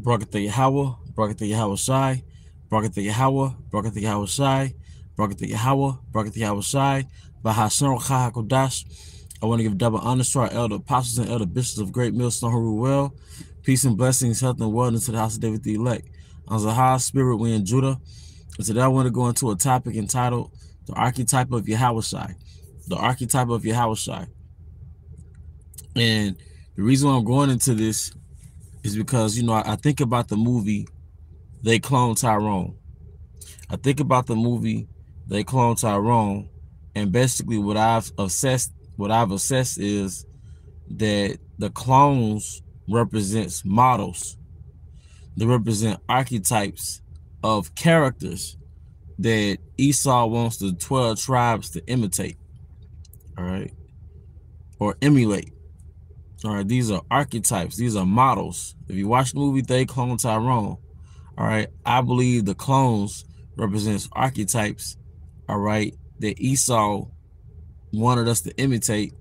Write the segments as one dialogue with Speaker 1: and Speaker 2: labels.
Speaker 1: Barakatha Yahweh, Barakatha YAHAWASHI, Barakatha Yahweh, Barakatha YAHAWASHI, Barakatha Yahweh, Barakatha YAHAWASHI, Bahashem HaKodash. I want to give double honors to our elder apostles and elder bishops of Great Millstone who rule well. Peace and blessings, health and wellness to the house of David the elect. I'm Zahar, spirit wind Judah. And today I want to go into a topic entitled The Archetype of YAHAWASHI. The Archetype of YAHAWASHI. And the reason why I'm going into this is because, you know, I think about the movie They Clone Tyrone. I think about the movie They Clone Tyrone, and basically what I've assessed is that the clones represents models. They represent archetypes of characters that Esau wants the 12 tribes to imitate, all right, or emulate. All right, these are archetypes. These are models. If you watch the movie They Clone Tyrone, all right, I believe the clones represents archetypes, all right, that Esau wanted us to imitate,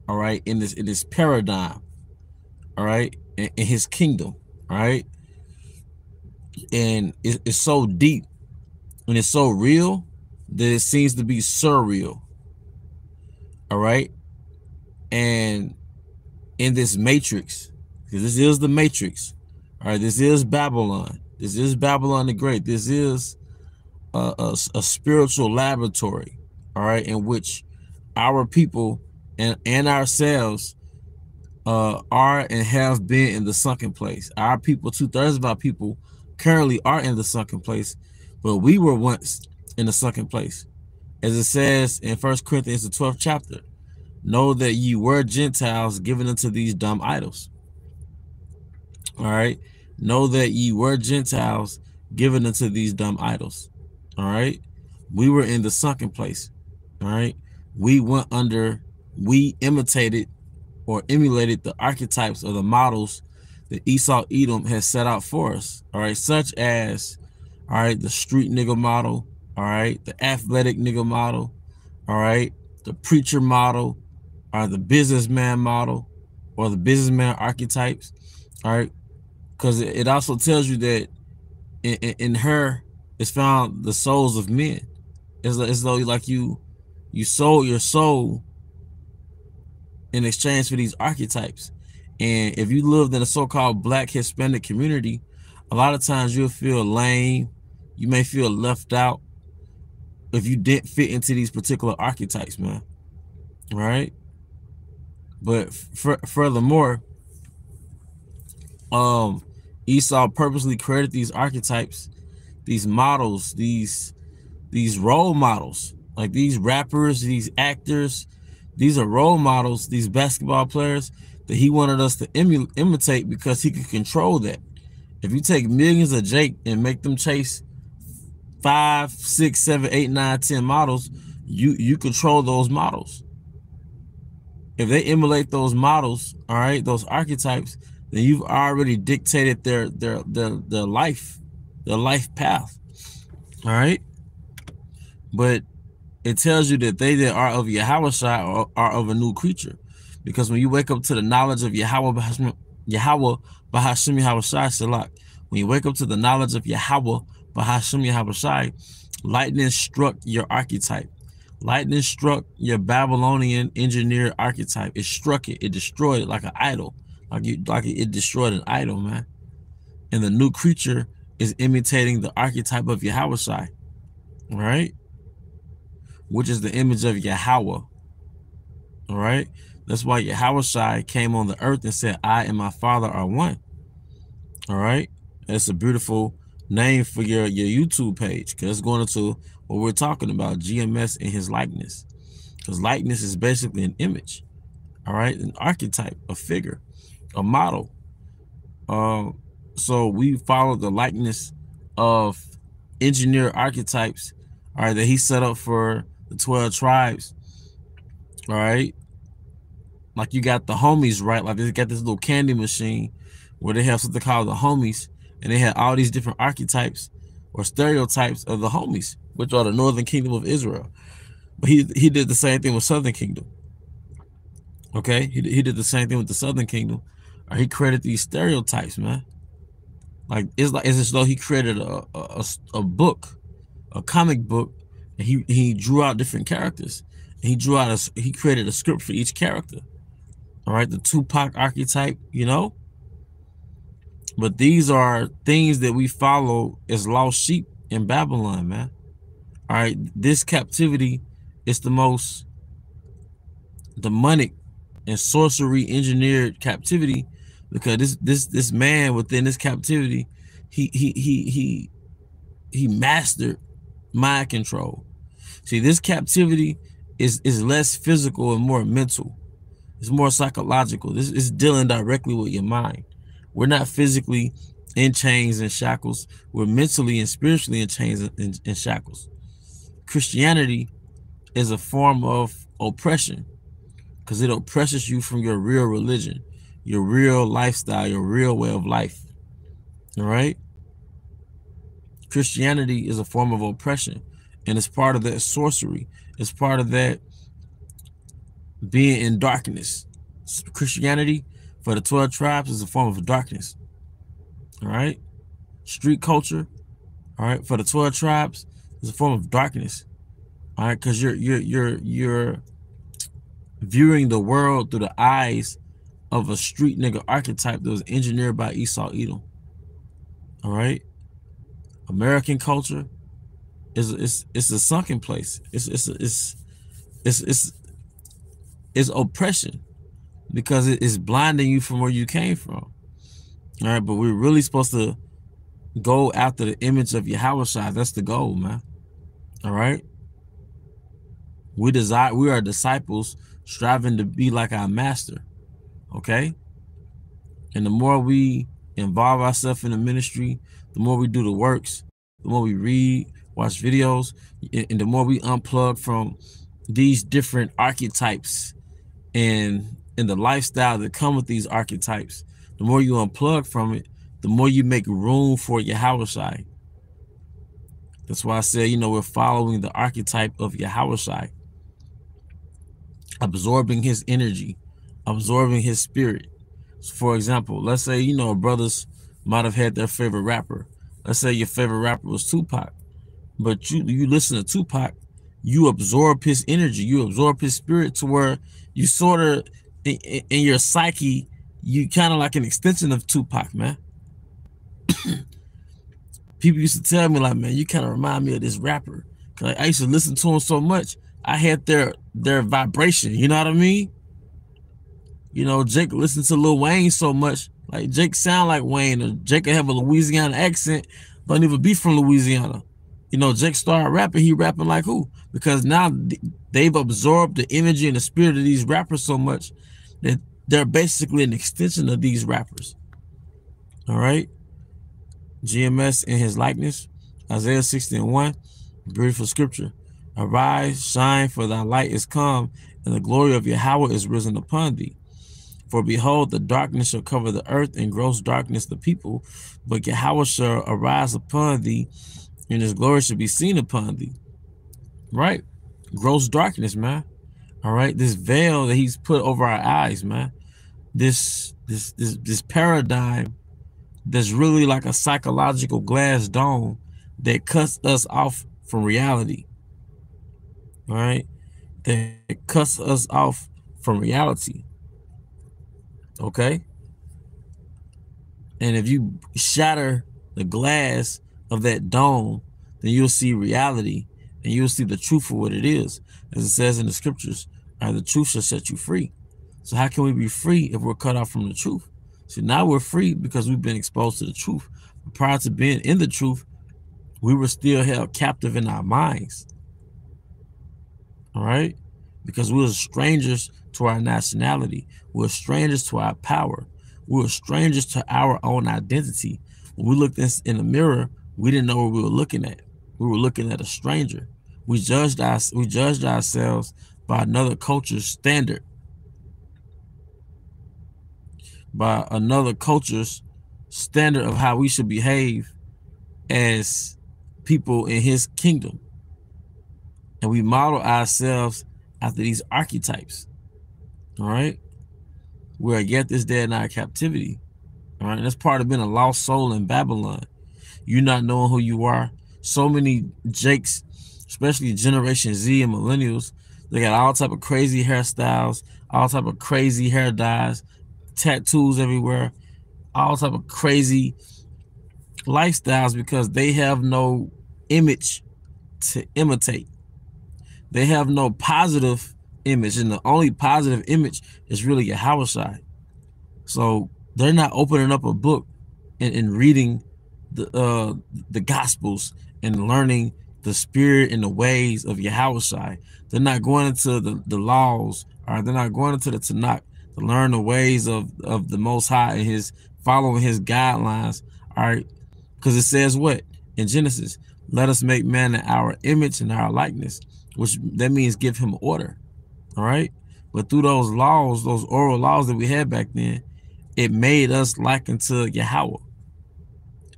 Speaker 1: all right, in this paradigm, all right, in his kingdom, all right. And it's so deep and it's so real that it seems to be surreal, all right. And in this matrix, because this is the matrix, all right, this is Babylon. This is Babylon the Great. This is a spiritual laboratory, all right, in which our people and ourselves are and have been in the sunken place. Our people, 2/3 of our people currently are in the sunken place, but we were once in the sunken place. As it says in 1 Corinthians, the 12th chapter, know that ye were Gentiles given unto these dumb idols. All right. Know that ye were Gentiles given unto these dumb idols. All right. We were in the sunken place. All right. We imitated or emulated the archetypes of the models that Esau Edom has set out for us. All right. Such as, all right, the street nigga model. All right. The athletic nigga model. All right. The preacher model, or the businessman model, or the businessman archetypes. All right. Because it also tells you that in her is found the souls of men. It's as though like you sold your soul in exchange for these archetypes. And if you lived in a so-called Black Hispanic community, a lot of times you'll feel lame. You may feel left out if you didn't fit into these particular archetypes, man. All right. But furthermore, Esau purposely created these archetypes, these models, these role models, like these rappers, these actors. These are role models, these basketball players that he wanted us to imitate because he could control that. If you take millions of Jake and make them chase 5, 6, 7, 8, 9, 10 models, you control those models. If they emulate those models, all right, those archetypes, then you've already dictated their life path. All right. But it tells you that they that are of YAHAWASHI are of a new creature. Because when you wake up to the knowledge of Yahweh Bahashem YAHAWASHI Salak, when you wake up to the knowledge of Yahweh Bahashem YAHAWASHI, lightning struck your archetype. Lightning struck your Babylonian engineered archetype. It struck it. It destroyed it like an idol. Like it destroyed an idol, man. And the new creature is imitating the archetype of YAHAWASHI, right? Which is the image of Yahweh. All right. That's why YAHAWASHI came on the earth and said, I and my Father are one. All right. That's a beautiful name for your YouTube page, because it's going into what we're talking about, GMS and his likeness. Because likeness is basically an image. All right. An archetype, a figure, a model. So we follow the likeness of engineered archetypes, all right, that he set up for the 12 tribes. All right. Like you got the homies, right? Like they got this little candy machine where they have something called the homies, and they had all these different archetypes or stereotypes of the homies, which are the northern kingdom of Israel. But he did the same thing with southern kingdom. Okay, he did the same thing with the southern kingdom. He created these stereotypes, man. Like it's as though he created a book, a comic book, and he drew out different characters. And he created a script for each character. All right, the Tupac archetype, you know. But these are things that we follow as lost sheep in Babylon, man. All right, this captivity is the most demonic and sorcery engineered captivity, because this man within this captivity, he mastered mind control. See, this captivity is less physical and more mental. It's more psychological. This is dealing directly with your mind. We're not physically in chains and shackles. We're mentally and spiritually in chains and shackles. Christianity is a form of oppression because it oppresses you from your real religion, your real lifestyle, your real way of life. All right? Christianity is a form of oppression, and it's part of that sorcery. It's part of that being in darkness. Christianity for the 12 tribes is a form of darkness. All right? Street culture, all right, for the 12 tribes is a form of darkness. All right, because you're viewing the world through the eyes of a street nigga archetype that was engineered by Esau Edom. All right? American culture is a sunken place. It's oppression because it's blinding you from where you came from. All right, but we're really supposed to go after the image of YAHAWASHI. That's the goal, man. All right. We are disciples striving to be like our master. Okay. And the more we involve ourselves in the ministry, the more we do the works, the more we read, watch videos, and the more we unplug from these different archetypes and the lifestyle that come with these archetypes, the more you unplug from it, the more you make room for YAHAWASHI. That's why I said, you know, we're following the archetype of YAHAWASHI, absorbing his energy, absorbing his spirit. So for example, let's say, you know, brothers might have had their favorite rapper. Let's say your favorite rapper was Tupac, but you listen to Tupac, you absorb his energy, you absorb his spirit to where you sort of, in your psyche, you kind of like an extension of Tupac, man. People used to tell me, like, man, you kind of remind me of this rapper. Cause I used to listen to him so much, I had their vibration, you know what I mean? You know, Jake listened to Lil Wayne so much, like Jake sound like Wayne, or Jake could have a Louisiana accent, don't even be from Louisiana. You know, Jake started rapping, he rapping like who? Because now they've absorbed the energy and the spirit of these rappers so much that they're basically an extension of these rappers. All right? GMS in his likeness, Isaiah 60:1, beautiful scripture. Arise, shine, for thy light is come, and the glory of Yahweh is risen upon thee. For behold, the darkness shall cover the earth, and gross darkness the people, but Yahweh shall arise upon thee, and his glory shall be seen upon thee. Right? Gross darkness, man. All right, this veil that he's put over our eyes, man. This paradigm that's really like a psychological glass dome that cuts us off from reality. All right, that cuts us off from reality. Okay, and if you shatter the glass of that dome, then you'll see reality, and you'll see the truth for what it is. As it says in the scriptures, the truth shall set you free. So how can we be free if we're cut off from the truth? So now we're free because we've been exposed to the truth. But prior to being in the truth, we were still held captive in our minds. All right? Because we were strangers to our nationality. We were strangers to our power. We were strangers to our own identity. When we looked in the mirror, we didn't know what we were looking at. We were looking at a stranger. We judged ourselves by another culture's standard, by another culture's standard of how we should behave as people in his kingdom. And we model ourselves after these archetypes. All right? We are yet this day in our captivity. All right, that's part of being a lost soul in Babylon. You not knowing who you are. So many Jakes, especially Generation Z and millennials, they got all type of crazy hairstyles, all type of crazy hair dyes, tattoos everywhere, all type of crazy lifestyles because they have no image to imitate. They have no positive image, and the only positive image is really YAHAWASHI. So they're not opening up a book and reading the Gospels and learning the spirit and the ways of YAHAWASHI. They're not going into the laws, or they're not going into the Tanakh to learn the ways of the Most High and his following his guidelines. All right, because it says what in Genesis? Let us make man in our image and our likeness, which that means give him order. All right, but through those laws, those oral laws that we had back then, it made us like unto Yahweh.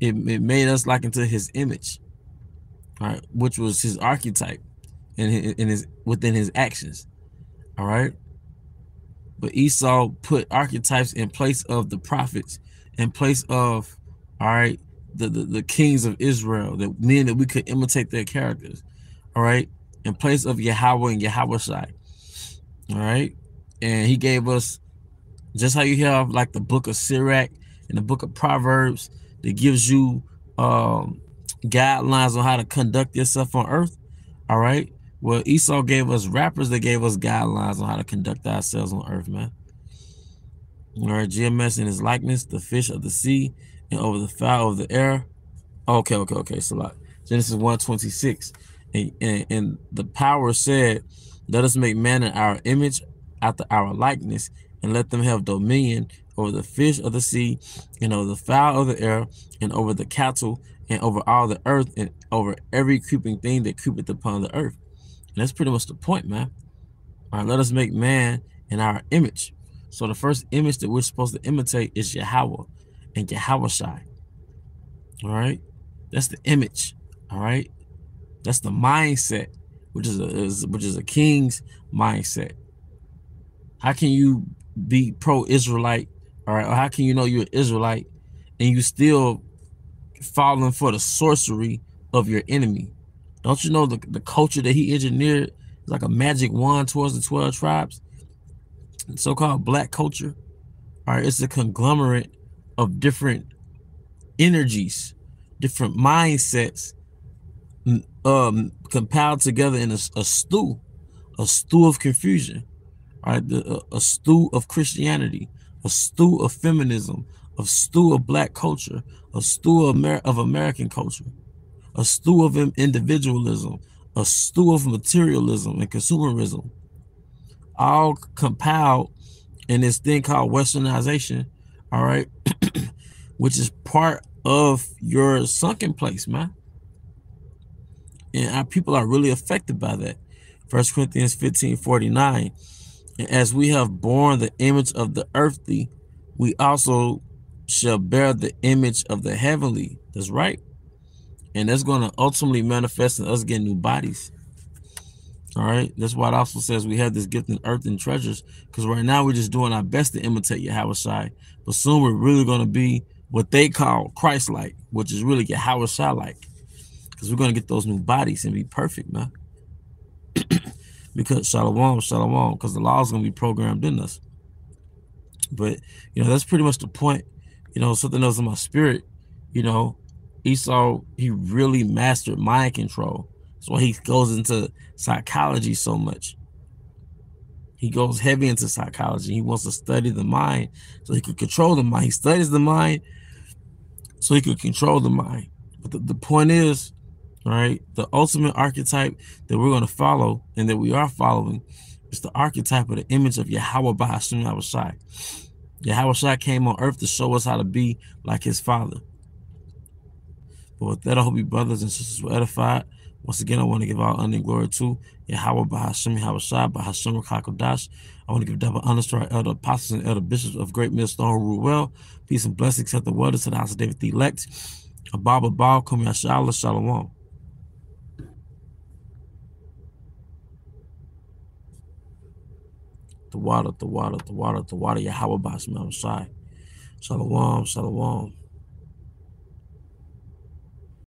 Speaker 1: It made us like into his image, all right, which was his archetype in his within his actions. All right. But Esau put archetypes in place of the prophets, in place of, all right, the kings of Israel, that men that we could imitate their characters, all right, in place of Yahweh and YAHAWASHI. All right. And he gave us, just how you have like the book of Sirach and the book of Proverbs that gives you guidelines on how to conduct yourself on earth. All right. Well, Esau gave us rappers that gave us guidelines on how to conduct ourselves on earth, man. All right. GMS in his likeness, the fish of the sea, and over the fowl of the air. Okay. So like Genesis 1:26. And the power said, let us make man in our image after our likeness, and let them have dominion over the fish of the sea, and over the fowl of the air, and over the cattle, and over all the earth, and over every creeping thing that creepeth upon the earth. And that's pretty much the point, man. All right, let us make man in our image. So the first image that we're supposed to imitate is Yahweh and YAHAWASHI. All right, that's the image. All right, that's the mindset, which is a king's mindset. How can you be pro-Israelite, all right, or how can you know you're an Israelite and you still falling for the sorcery of your enemy? Don't you know the culture that he engineered is like a magic wand towards the 12 tribes? So-called black culture. All right, it's a conglomerate of different energies, different mindsets, compiled together in a stew of confusion. All right, a stew of Christianity, a stew of feminism, a stew of black culture, a stew of American culture, a stew of individualism, a stew of materialism and consumerism, all compiled in this thing called westernization, all right, which is part of your sunken place, man. And our people are really affected by that. 1 Corinthians 15:49. And as we have borne the image of the earthly, we also shall bear the image of the heavenly. That's right. And that's going to ultimately manifest in us getting new bodies. All right. That's why it also says we have this gift in earth and treasures, because right now we're just doing our best to imitate YAHAWASHI. But soon we're really going to be what they call Christ-like, which is really YAHAWASHI-like, because we're going to get those new bodies and be perfect, man. Because shalom, because the law is going to be programmed in us. But, that's pretty much the point. Something else in my spirit, Esau, he really mastered mind control. That's why he goes into psychology so much. He goes heavy into psychology. He wants to study the mind so he could control the mind. He studies the mind so he could control the mind. But the point is, all right, the ultimate archetype that we're going to follow and that we are following is the archetype of the image of Yahweh Bahashim YAHAWASHI. YAHAWASHI came on earth to show us how to be like his father. But with that, I hope you brothers and sisters were edified. Once again, I want to give all honor and glory to Yahweh Bahashim YAHAWASHI, Bahashim Rakakodash. I want to give double honors to our elder apostles and elder bishops of Great Millstone who rule well. Peace and blessings at the waters to the house of David the elect. Abba Baal, Kum Yashala, Shalom. The water, Yahweh Bahashim YAHAWASHI. Shalom, shalom.